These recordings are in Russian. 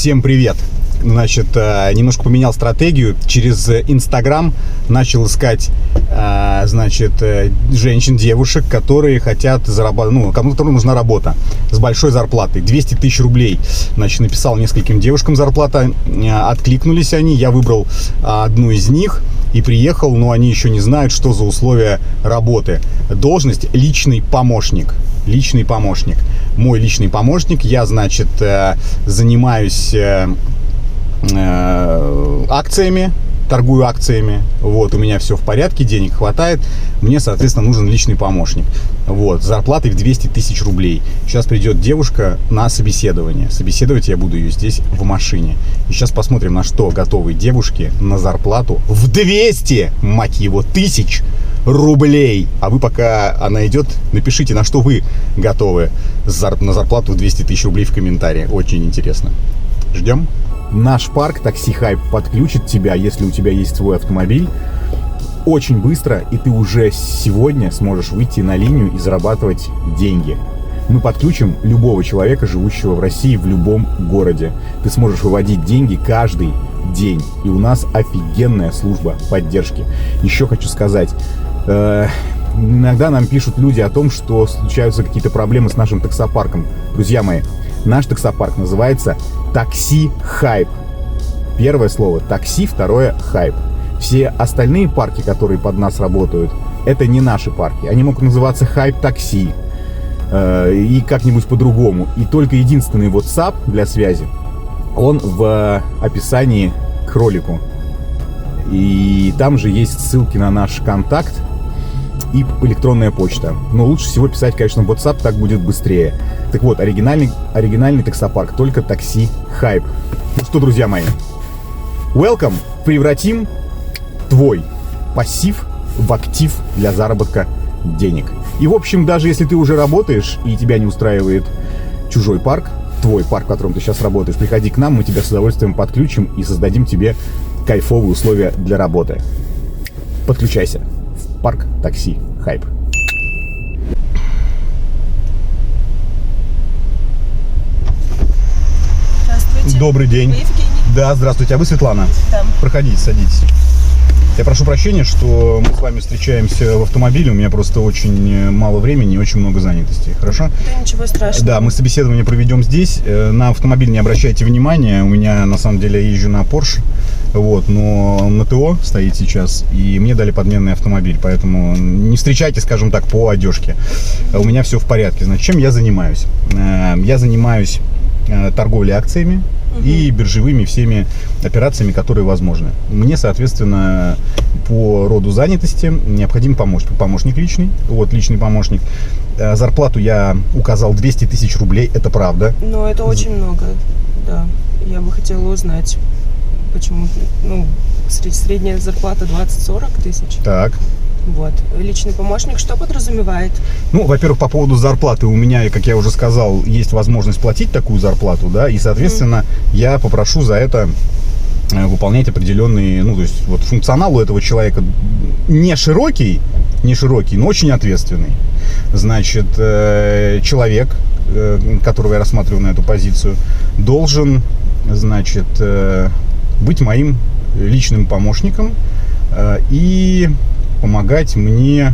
Всем привет! Значит, немножко поменял стратегию. Через Инстаграм начал искать, женщин, девушек, которые хотят зарабатывать, кому-то нужна работа с большой зарплатой. 200 тысяч рублей. Значит, написал нескольким девушкам зарплата, откликнулись они, я выбрал одну из них и приехал, но они еще не знают, что за условия работы. Должность личный помощник. Личный помощник. Мой личный помощник. Я, значит, занимаюсь акциями, торгую акциями. Вот, у меня все в порядке, денег хватает. Мне, соответственно, нужен личный помощник. Вот, с зарплатой в 200 тысяч рублей. Сейчас придет девушка на собеседование. Собеседовать я буду ее здесь в машине. И сейчас посмотрим, на что готовы девушки на зарплату в 200, мать его, тысяч рублей. А вы, пока она идет, напишите, на что вы готовы на зарплату в 200 тысяч рублей в комментарии. Очень интересно. Ждем. Наш парк Такси Хайп подключит тебя, если у тебя есть свой автомобиль, очень быстро, и ты уже сегодня сможешь выйти на линию и зарабатывать деньги. Мы подключим любого человека, живущего в России, в любом городе. Ты сможешь выводить деньги каждый день. И у нас офигенная служба поддержки. Еще хочу сказать, иногда нам пишут люди о том, что случаются какие-то проблемы с нашим таксопарком. Друзья мои, наш таксопарк называется Такси Хайп. Первое слово такси, второе хайп. Все остальные парки, которые под нас работают, это не наши парки. Они могут называться Хайп Такси и как-нибудь по-другому. И только единственный WhatsApp для связи, он в описании к ролику. И там же есть ссылки на наш контакт и электронная почта. Но лучше всего писать, конечно, в WhatsApp, так будет быстрее. Так вот, оригинальный таксопарк, только Такси Хайп. Ну что, друзья мои, welcome! Превратим твой пассив в актив для заработка денег. И, в общем, даже если ты уже работаешь и тебя не устраивает чужой парк, твой парк, в котором ты сейчас работаешь, приходи к нам, мы тебя с удовольствием подключим и создадим тебе кайфовые условия для работы. Подключайся в парк Такси Хайп. Здравствуйте. Добрый день. Вы Евгений? Да, здравствуйте. А вы Светлана? Да. Проходите, садитесь. Я прошу прощения, что мы с вами встречаемся в автомобиле. У меня просто очень мало времени и очень много занятости. Хорошо? Да ничего страшного. Да, мы собеседование проведем здесь. На автомобиль не обращайте внимания. У меня, на самом деле, я езжу на Porsche. Вот, но на ТО стоит сейчас, и мне дали подменный автомобиль. Поэтому не встречайте, скажем так, по одежке. У меня все в порядке. Значит, чем я занимаюсь? Я занимаюсь торговлей акциями и биржевыми всеми операциями, которые возможны. Мне, соответственно, по роду занятости необходим помощник личный. Вот, личный помощник. Зарплату я указал 200 тысяч рублей, это правда. Но это очень много, да. Я бы хотела узнать, почему, средняя зарплата 20-40 тысяч. Так. Вот. Личный помощник что подразумевает? Во-первых, по поводу зарплаты у меня, как я уже сказал, есть возможность платить такую зарплату, да, и, соответственно, я попрошу за это выполнять определенные, то есть вот функционал у этого человека не широкий, но очень ответственный. Значит, человек, которого я рассматриваю на эту позицию, должен, значит, быть моим личным помощником и помогать мне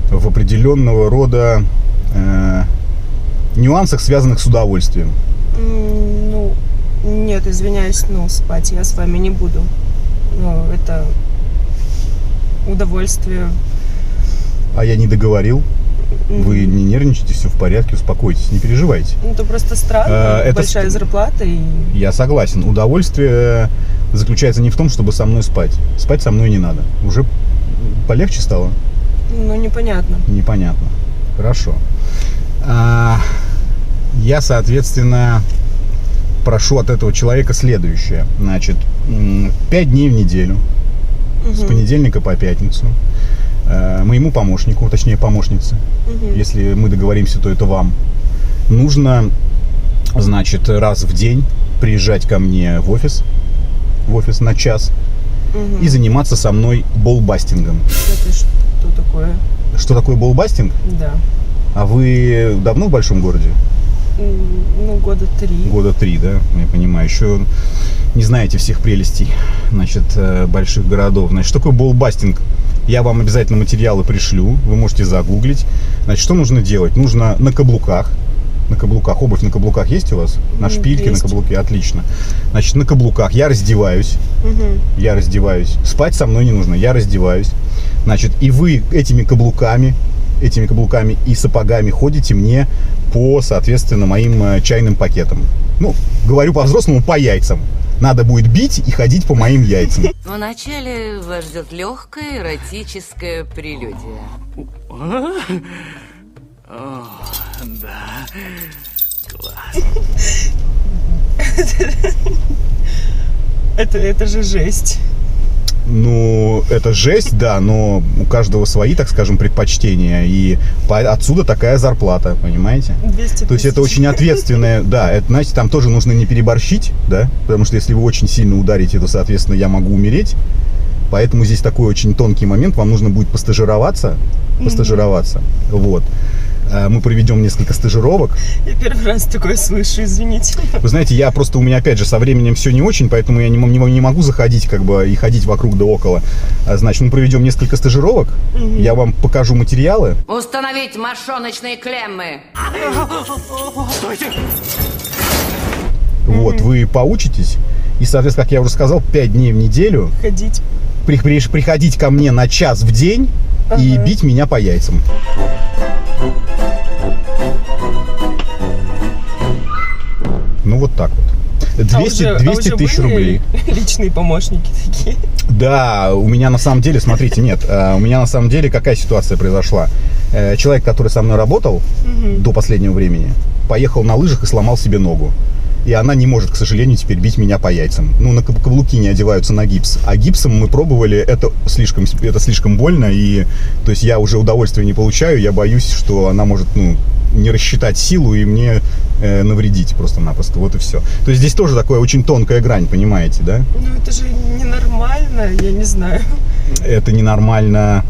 в определенного рода нюансах, связанных с удовольствием. Нет, извиняюсь, спать я с вами не буду. Это удовольствие. А я не договорил. Вы не нервничайте, все в порядке, успокойтесь, не переживайте. Это просто странно, это большая зарплата. Я согласен. Удовольствие заключается не в том, чтобы со мной спать. Спать со мной не надо. Уже полегче стало? Непонятно. Непонятно. Хорошо. Я, соответственно, прошу от этого человека следующее. Значит, 5 дней в неделю, с понедельника по пятницу, моему помощнику, точнее помощнице, если мы договоримся, то это вам, нужно, значит, раз в день приезжать ко мне в офис на час и заниматься со мной болбастингом. Это что такое? Что такое болбастинг? Да. А вы давно в большом городе? Ну, года 3. Года 3, да? Я понимаю. Еще не знаете всех прелестей, значит, больших городов. Значит, что такое боллбастинг? Я вам обязательно материалы пришлю, вы можете загуглить. Значит, что нужно делать? Нужно на каблуках. На каблуках. Обувь на каблуках есть у вас? На шпильке, есть. на каблуке. Отлично. Значит, на каблуках я раздеваюсь. Я раздеваюсь. Спать со мной не нужно. Я раздеваюсь. Значит, и вы этими каблуками и сапогами ходите мне по, соответственно, моим чайным пакетам. Ну, говорю по-взрослому, по яйцам. Надо будет бить и ходить по моим яйцам. Вначале вас ждет легкая эротическая прелюдия. Да. Класс. Это же жесть. Ну, это жесть, да, но у каждого свои, так скажем, предпочтения. И отсюда такая зарплата, понимаете? 200 То есть это тысяч. очень ответственное, да, это, знаете, там тоже нужно не переборщить, да, потому что если вы очень сильно ударите, то, соответственно, я могу умереть. Поэтому здесь такой очень тонкий момент, вам нужно будет постажироваться, вот. Мы проведем несколько стажировок. Я первый раз такое слышу, извините. Вы знаете, у меня опять же со временем все не очень, поэтому я не могу заходить как бы и ходить вокруг да около. Значит, мы проведем несколько стажировок, я вам покажу материалы. Установить мошоночные клеммы. Стойте! Вот, вы поучитесь. И, соответственно, как я уже сказал, 5 дней в неделю Ходить. приходить ко мне на час в день и бить меня по яйцам. Ну, вот так вот. 200 тысяч рублей. Личные помощники такие. Да, у меня на самом деле, смотрите, нет, у меня на самом деле какая ситуация произошла. Человек, который со мной работал до последнего времени, поехал на лыжах и сломал себе ногу. И она не может, к сожалению, теперь бить меня по яйцам. Ну, на каблуки не одеваются на гипс. А гипсом мы пробовали, это слишком больно. И, то есть я уже удовольствия не получаю. Я боюсь, что она может, не рассчитать силу и мне навредить просто-напросто. Вот и все. То есть здесь тоже такая очень тонкая грань, понимаете, да? Ну, это же ненормально, я не знаю. Это ненормально.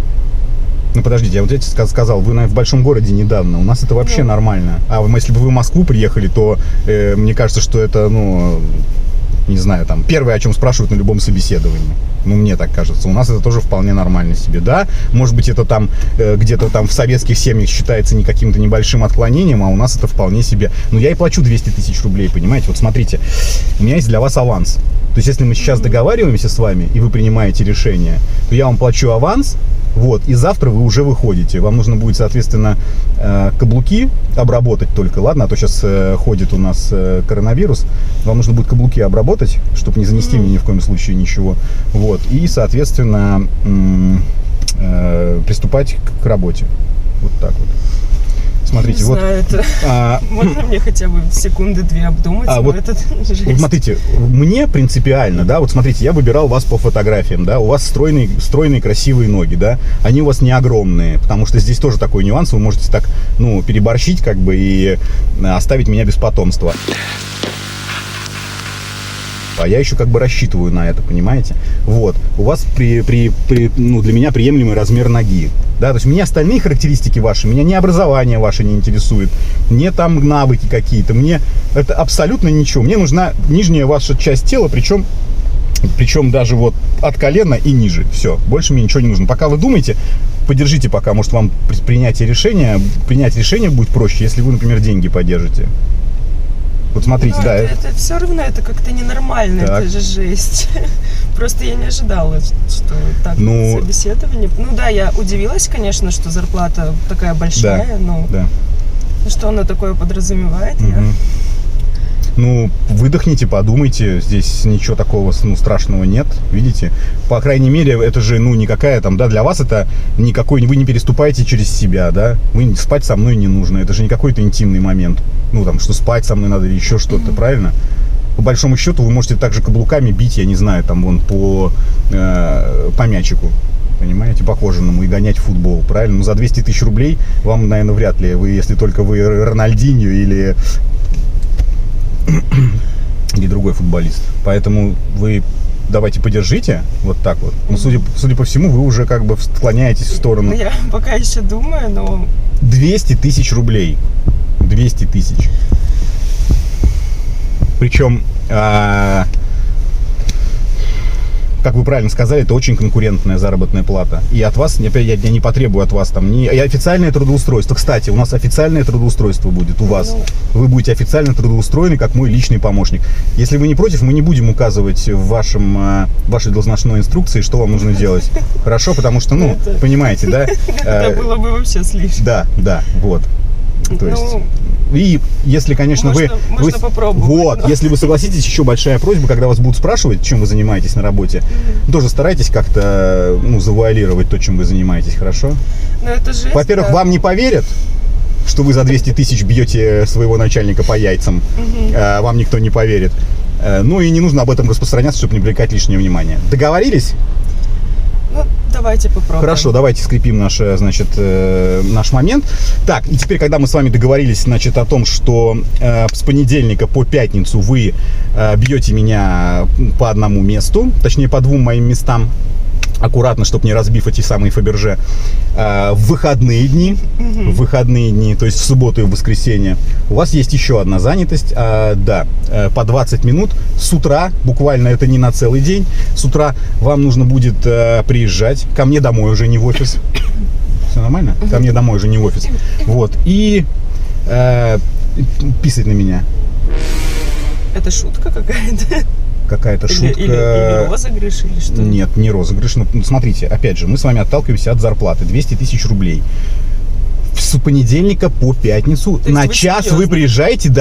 Ну, подождите, я вот эти сказал, вы в большом городе недавно, у нас это вообще нормально. А если бы вы в Москву приехали, то мне кажется, что это, не знаю, там, первое, о чем спрашивают на любом собеседовании. Ну, мне так кажется. У нас это тоже вполне нормально себе, да? Может быть, это там где-то там в советских семьях считается не каким-то небольшим отклонением, а у нас это вполне себе. Но я и плачу 200 тысяч рублей, понимаете? Вот смотрите, у меня есть для вас аванс. То есть, если мы сейчас договариваемся с вами, и вы принимаете решение, то я вам плачу аванс, вот, и завтра вы уже выходите. Вам нужно будет, соответственно, каблуки обработать только, ладно? А то сейчас ходит у нас коронавирус. Вам нужно будет каблуки обработать, чтобы не занести мне ни в коем случае ничего. Вот, и, соответственно, приступать к работе. Вот так вот. Смотрите, Не знаю, это... Можно мне хотя бы секунды 2 обдумать? Вот жесть. смотрите, мне принципиально, да, вот смотрите, я выбирал вас по фотографиям, да, у вас стройные красивые ноги, да, они у вас не огромные, потому что здесь тоже такой нюанс, вы можете так, переборщить как бы и оставить меня без потомства. А я еще как бы рассчитываю на это, понимаете? Вот, у вас для меня приемлемый размер ноги. Да, то есть меня остальные характеристики ваши, меня не образование ваше не интересует, не там навыки какие-то, мне это абсолютно ничего. Мне нужна нижняя ваша часть тела, причем даже вот от колена и ниже. Все, больше мне ничего не нужно. Пока вы думаете, подержите пока, может вам принять решение будет проще, если вы, например, деньги подержите. Вот смотрите, да. Это все равно, это как-то ненормально, Так. это же жесть. Просто я не ожидала, что так собеседование. Ну да, я удивилась, конечно, что зарплата такая большая, но что она такое подразумевает, выдохните, подумайте, здесь ничего такого страшного нет, видите? По крайней мере, это же, никакая там, да, для вас это никакой, вы не переступаете через себя, да? Вы спать со мной не нужно, это же не какой-то интимный момент, что спать со мной надо или еще что-то, правильно? По большому счету вы можете также каблуками бить, я не знаю, там вон по мячику, понимаете, по кожаному и гонять в футбол, правильно? Но за 200 тысяч рублей вам, наверное, вряд ли, если только вы Рональдиньо или другой футболист. Поэтому вы давайте подержите, вот так вот. Но судя по всему, вы уже как бы склоняетесь в сторону. Я пока еще думаю, но... 200 тысяч рублей. 200 тысяч. Причем, как вы правильно сказали, это очень конкурентная заработная плата. И от вас, я не потребую от вас там и официальное трудоустройство. Кстати, у нас официальное трудоустройство будет у вас. Вы будете официально трудоустроены как мой личный помощник. Если вы не против, мы не будем указывать в вашей должностной инструкции, что вам нужно делать. Хорошо? Потому что, понимаете, да? Это было бы вообще слишком. Да, вот. То есть... И если, конечно, можно попробовать. Вот, если вы согласитесь, еще большая просьба, когда вас будут спрашивать, чем вы занимаетесь на работе, тоже старайтесь как-то, завуалировать то, чем вы занимаетесь, хорошо? Во-первых, вам не поверят, что вы за 200 тысяч бьете своего начальника по яйцам. Вам никто не поверит. Ну и не нужно об этом распространяться, чтобы не привлекать лишнее внимание. Договорились? Давайте попробуем. Хорошо, давайте скрепим наш момент. Так, и теперь, когда мы с вами договорились, о том, что с понедельника по пятницу вы бьете меня по одному месту, точнее, по двум моим местам, аккуратно, чтобы не разбив эти самые Фаберже, в выходные дни, то есть в субботу и в воскресенье, у вас есть еще одна занятость, по 20 минут с утра, буквально это не на целый день, с утра вам нужно будет приезжать ко мне домой, уже не в офис. Все нормально? Ко мне домой, уже не в офис. Вот, и писать на меня. Это шутка какая-то? Какая-то шутка. Или розыгрыш, или что? Нет, не розыгрыш. Ну, смотрите, опять же, мы с вами отталкиваемся от зарплаты. 200 тысяч рублей. С понедельника по пятницу на час вы приезжаете,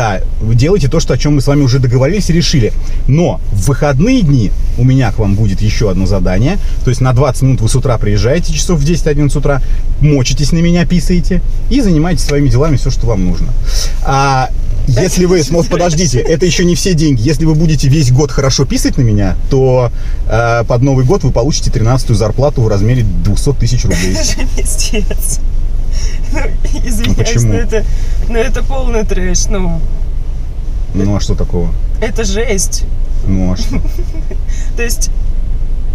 вы делаете то, о чем мы с вами уже договорились и решили. Но в выходные дни у меня к вам будет еще одно задание. То есть на 20 минут вы с утра приезжаете, часов в 10-11 утра, мочитесь на меня, писаете и занимаетесь своими делами, все, что вам нужно. Если вы, подождите, это еще не все деньги. Если вы будете весь год хорошо писать на меня, то под Новый год вы получите 13-ю зарплату в размере 200 тысяч рублей. Это же пиздец. Извиняюсь, почему? но это полный трэш. Ну а что такого? Это жесть. Ну а что? То есть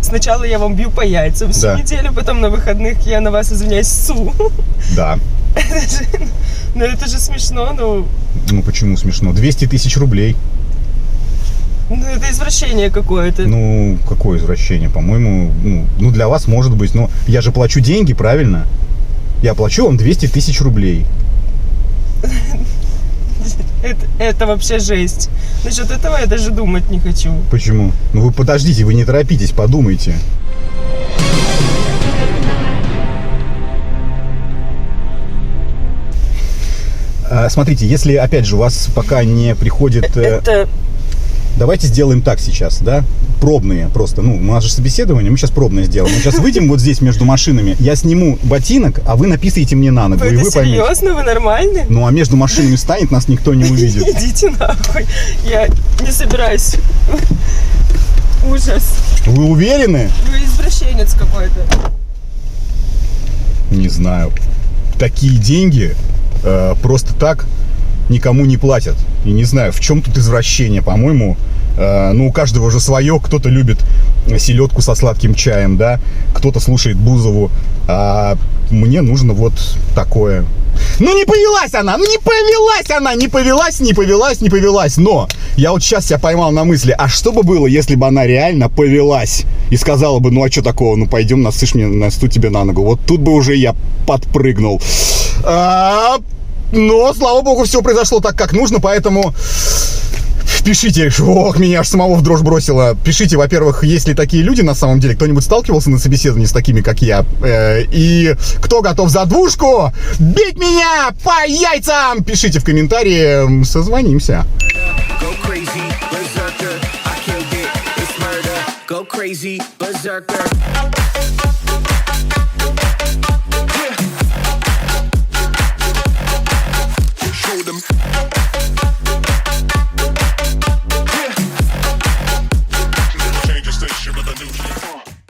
сначала я вам бью по яйцам всю неделю, потом на выходных я на вас, извиняюсь, ссу. Да. Но это же смешно, Ну почему смешно? 200 тысяч рублей. Это извращение какое-то. Какое извращение? По-моему, для вас может быть. Но я же плачу деньги, правильно? Я плачу вам 200 тысяч рублей. Это вообще жесть. Насчет этого я даже думать не хочу. Почему? Вы подождите, вы не торопитесь, подумайте. Смотрите, если, опять же, у вас пока не приходит... Давайте сделаем так сейчас, пробные просто. У нас же собеседование, мы сейчас пробное сделаем. Мы сейчас выйдем вот здесь между машинами, я сниму ботинок, а вы написаете мне на ногу. Вы серьезно? Вы нормальны? А между машинами станет, нас никто не увидит. Идите нахуй. Я не собираюсь. Ужас. Вы уверены? Вы извращенец какой-то. Не знаю. Такие деньги просто так никому не платят. И не знаю, в чем тут извращение, по-моему. У каждого же свое. Кто-то любит селедку со сладким чаем, кто-то слушает Бузову. А мне нужно вот такое. Не повелась она! Не повелась! Но я вот сейчас себя поймал на мысли, а что бы было, если бы она реально повелась? И сказала бы, а что такого? Пойдем, насышь мне, насту тебе на ногу. Вот тут бы уже я подпрыгнул. Но, слава богу, все произошло так, как нужно, поэтому пишите. Меня аж самого в дрожь бросило. Пишите, во-первых, есть ли такие люди на самом деле, кто-нибудь сталкивался на собеседовании с такими, как я, и кто готов за двушку бить меня по яйцам? Пишите в комментарии, созвонимся. Go crazy, berserker.